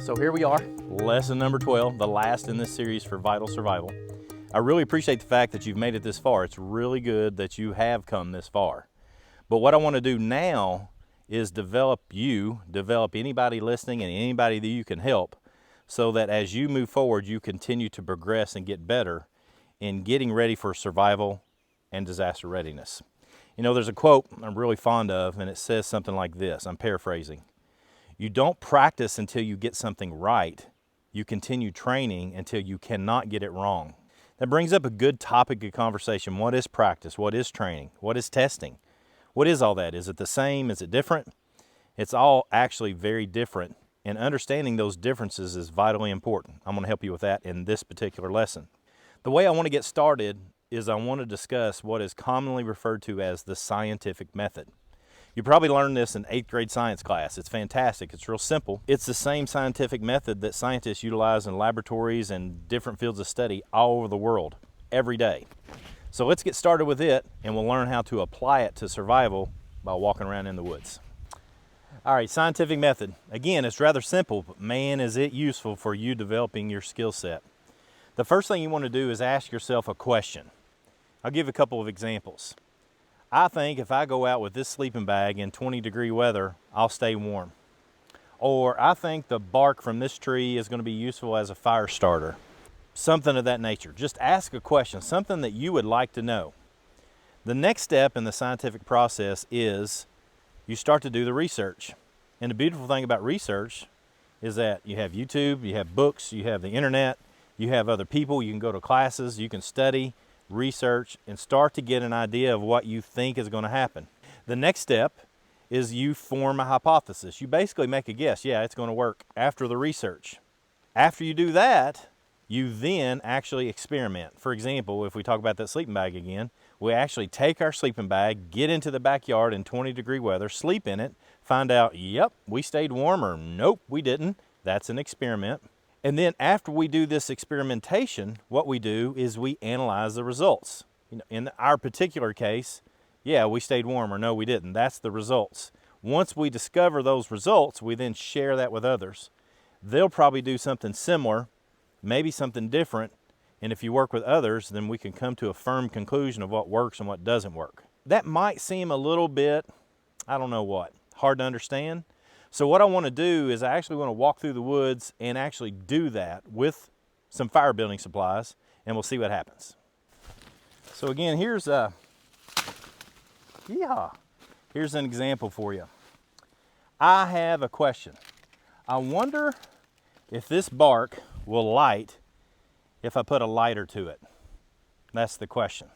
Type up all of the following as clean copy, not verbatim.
So here we are, lesson number 12, the last in this series for Vital Survival. I really appreciate the fact that you've made it this far. It's really good that you have come this far. But what I want to do now is develop anybody listening and anybody that you can help, so that as you move forward, you continue to progress and get better in getting ready for survival and disaster readiness. You know, there's a quote I'm really fond of, and it says something like this. I'm paraphrasing. You don't practice until you get something right. You continue training until you cannot get it wrong. That brings up a good topic of conversation. What is practice? What is training? What is testing? What is all that? Is it the same? Is it different? It's all actually very different, and understanding those differences is vitally important. I'm going to help you with that in this particular lesson. The way I want to get started is I want to discuss what is commonly referred to as the scientific method. You probably learned this in 8th grade science class. It's fantastic. It's real simple. It's the same scientific method that scientists utilize in laboratories and different fields of study all over the world every day. So let's get started with it, and we'll learn how to apply it to survival by walking around in the woods. All right, scientific method. Again, it's rather simple, but man, is it useful for you developing your skill set. The first thing you want to do is ask yourself a question. I'll give a couple of examples. I think if I go out with this sleeping bag in 20-degree weather, I'll stay warm. Or I think the bark from this tree is going to be useful as a fire starter. Something of that nature. Just ask a question, something that you would like to know. The next step in the scientific process is you start to do the research. And the beautiful thing about research is that you have YouTube, you have books, you have the internet, you have other people, you can go to classes, you can study, research, and start to get an idea of what you think is going to happen. The next step is you form a hypothesis. You basically make a guess. Yeah, it's going to work after the research. After you do that, you then actually experiment. For example, if we talk about that sleeping bag again, we actually take our sleeping bag, get into the backyard in 20-degree weather, sleep in it, find out, yep, we stayed warm, or nope, we didn't. That's an experiment. And then after we do this experimentation, what we do is we analyze the results. You know, in our particular case, yeah, we stayed warm, or no, we didn't. That's the results. Once we discover those results, we then share that with others. They'll probably do something similar, maybe something different, and if you work with others, then we can come to a firm conclusion of what works and what doesn't work. That might seem a little bit, I don't know what, hard to understand. So what I want to do is I actually want to walk through the woods and actually do that with some fire building supplies, and we'll see what happens. So again, here's an example for you. I have a question. I wonder if this bark will light if I put a lighter to it. That's the question.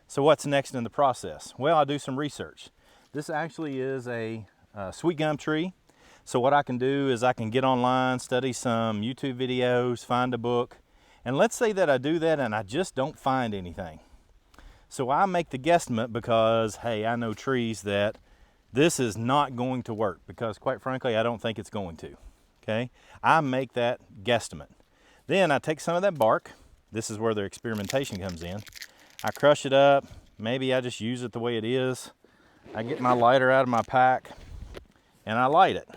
So what's next in the process? Well, I do some research. This actually is a sweet gum tree. So what I can do is I can get online, study some YouTube videos, find a book, and let's say that I do that and I just don't find anything. So I make the guesstimate because, hey, I know trees that this is not going to work, because quite frankly, I don't think it's going to, okay? I make that guesstimate. Then I take some of that bark. This is where the experimentation comes in. I crush it up. Maybe I just use it the way it is. I get my lighter out of my pack and I light it.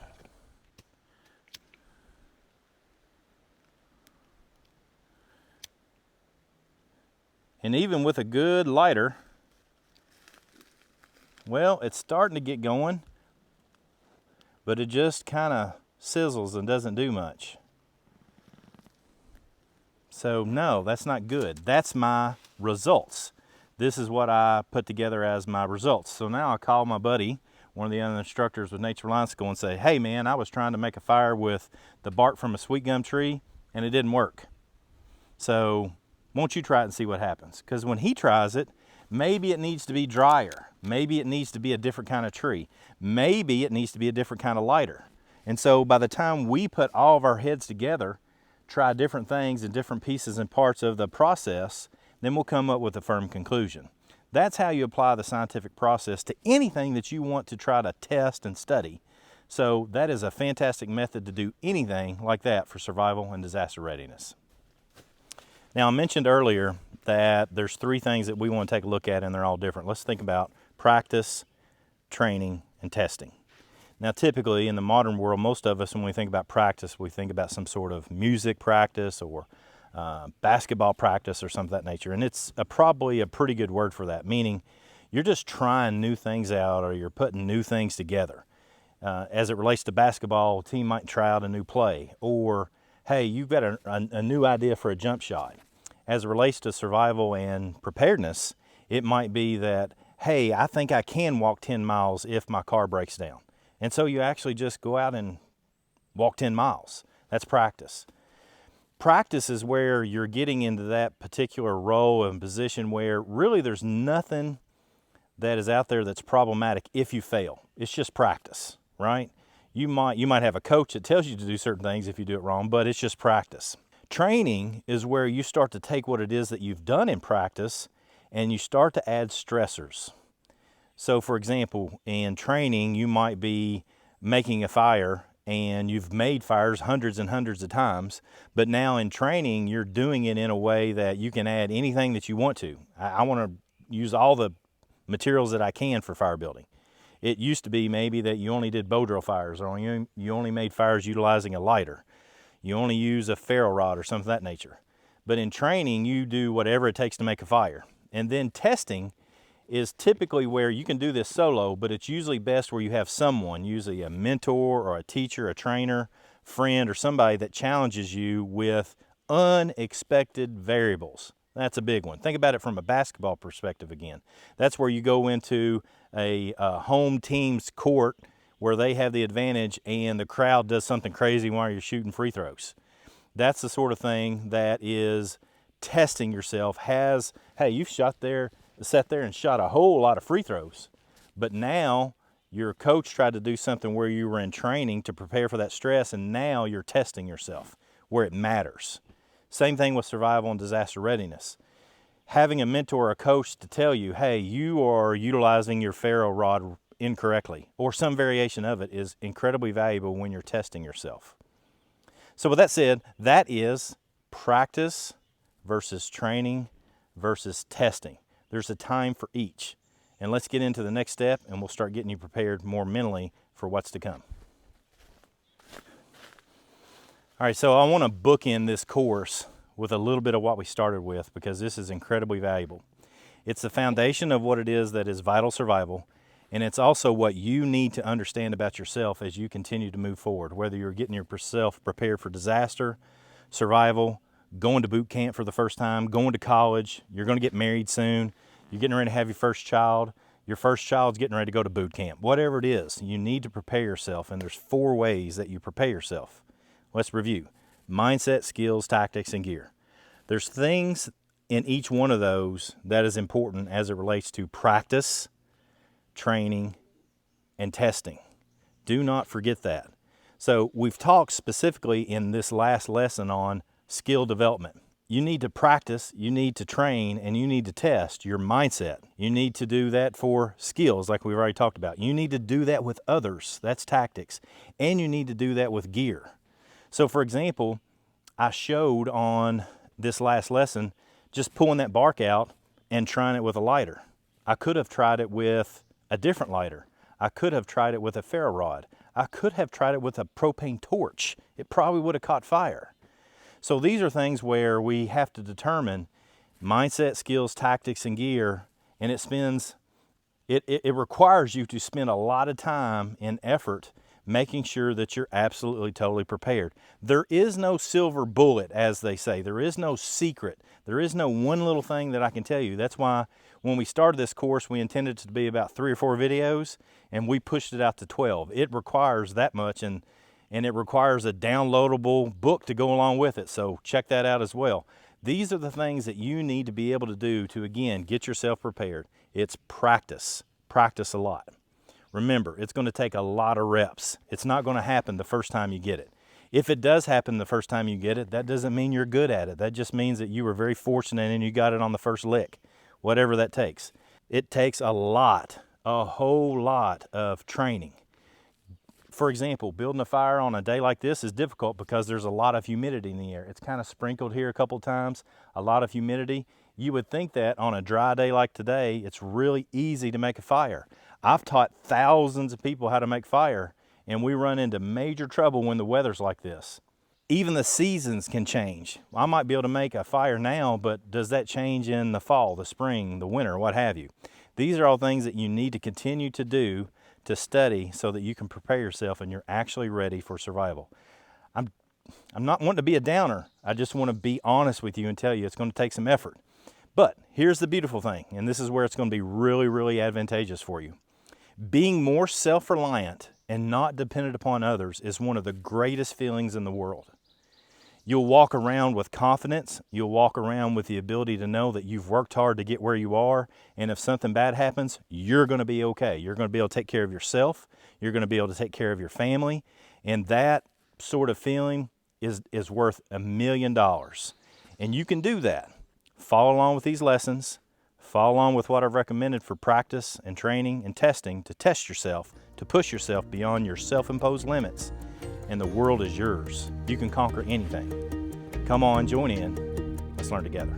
And even with a good lighter, well, it's starting to get going, but it just kind of sizzles and doesn't do much. So no, that's not good. That's my results. This is what I put together as my results. So now I call my buddy, one of the other instructors with Reliance, and say, hey man, I was trying to make a fire with the bark from a sweet gum tree and it didn't work. So won't you try it and see what happens? Because when he tries it, maybe it needs to be drier. Maybe it needs to be a different kind of tree. Maybe it needs to be a different kind of lighter. And so by the time we put all of our heads together, try different things in different pieces and parts of the process, then we'll come up with a firm conclusion. That's how you apply the scientific process to anything that you want to try to test and study. So that is a fantastic method to do anything like that for survival and disaster readiness. Now, I mentioned earlier that there's 3 things that we want to take a look at, and they're all different. Let's think about practice, training, and testing. Now, typically in the modern world, most of us, when we think about practice, we think about some sort of music practice or basketball practice or something of that nature. And it's probably a pretty good word for that, meaning you're just trying new things out or you're putting new things together. As it relates to basketball, a team might try out a new play, or hey, you've got a new idea for a jump shot. As it relates to survival and preparedness, it might be that, hey, I think I can walk 10 miles if my car breaks down. And so you actually just go out and walk 10 miles. That's practice. Practice is where you're getting into that particular role and position where really there's nothing that is out there that's problematic if you fail. It's just practice, right? You might have a coach that tells you to do certain things if you do it wrong, but it's just practice. Training is where you start to take what it is that you've done in practice and you start to add stressors. So for example, in training, you might be making a fire and you've made fires hundreds and hundreds of times, but now in training, you're doing it in a way that you can add anything that you want to. I want to use all the materials that I can for fire building. It used to be maybe that you only did bow drill fires, or you only made fires utilizing a lighter. You only use a ferro rod or something of that nature. But in training, you do whatever it takes to make a fire. And then testing is typically where you can do this solo, but it's usually best where you have someone, usually a mentor or a teacher, a trainer, friend, or somebody that challenges you with unexpected variables. That's a big one. Think about it from a basketball perspective again. That's where you go into a home team's court where they have the advantage and the crowd does something crazy while you're shooting free throws. That's the sort of thing that is testing yourself. Hey, you've sat there and shot a whole lot of free throws, but now your coach tried to do something where you were in training to prepare for that stress, and now you're testing yourself where it matters. Same thing with survival and disaster readiness. Having a mentor or a coach to tell you, hey, you are utilizing your ferro rod incorrectly, or some variation of it, is incredibly valuable when you're testing yourself. So with that said, that is practice versus training versus testing. There's a time for each. And let's get into the next step and we'll start getting you prepared more mentally for what's to come. All right, so I want to bookend this course with a little bit of what we started with because this is incredibly valuable. It's the foundation of what it is that is vital survival, and it's also what you need to understand about yourself as you continue to move forward, whether you're getting yourself prepared for disaster, survival, going to boot camp for the first time, going to college, you're going to get married soon, you're getting ready to have your first child's getting ready to go to boot camp. Whatever it is, you need to prepare yourself, and there's 4 ways that you prepare yourself. Let's review. Mindset, skills, tactics, and gear. There's things in each one of those that is important as it relates to practice, training, and testing. Do not forget that. So we've talked specifically in this last lesson on skill development. You need to practice, you need to train, and you need to test your mindset. You need to do that for skills like we've already talked about. You need to do that with others. That's tactics. And you need to do that with gear. So for example, I showed on this last lesson just pulling that bark out and trying it with a lighter. I could have tried it with a different lighter. I could have tried it with a ferro rod. I could have tried it with a propane torch. It probably would have caught fire. So these are things where we have to determine mindset, skills, tactics, and gear, and it requires you to spend a lot of time and effort making sure that you're absolutely totally prepared. There is no silver bullet, as they say. There is no secret. There is no one little thing that I can tell you. That's why when we started this course, we intended it to be about 3 or 4 videos, and we pushed it out to 12. It requires that much, and it requires a downloadable book to go along with it. So check that out as well. These are the things that you need to be able to do to, again, get yourself prepared. It's practice. Practice a lot. Remember, it's going to take a lot of reps. It's not going to happen the first time you get it. If it does happen the first time you get it, that doesn't mean you're good at it. That just means that you were very fortunate and you got it on the first lick, whatever that takes. It takes a whole lot of training. For example, building a fire on a day like this is difficult because there's a lot of humidity in the air. It's kind of sprinkled here a couple times, a lot of humidity. You would think that on a dry day like today, it's really easy to make a fire. I've taught thousands of people how to make fire, and we run into major trouble when the weather's like this. Even the seasons can change. I might be able to make a fire now, but does that change in the fall, the spring, the winter, what have you? These are all things that you need to continue to do, to study, so that you can prepare yourself and you're actually ready for survival. I'm not wanting to be a downer. I just want to be honest with you and tell you it's going to take some effort. But here's the beautiful thing, and this is where it's going to be really, really advantageous for you. Being more self-reliant and not dependent upon others is one of the greatest feelings in the world. You'll walk around with confidence. You'll walk around with the ability to know that you've worked hard to get where you are, and if something bad happens, you're going to be okay. You're going to be able to take care of yourself. You're going to be able to take care of your family, and that sort of feeling is worth $1 million. And you can do that. Follow along with these lessons. Follow along with what I've recommended for practice and training and testing, to test yourself, to push yourself beyond your self-imposed limits. And the world is yours. You can conquer anything. Come on, join in. Let's learn together.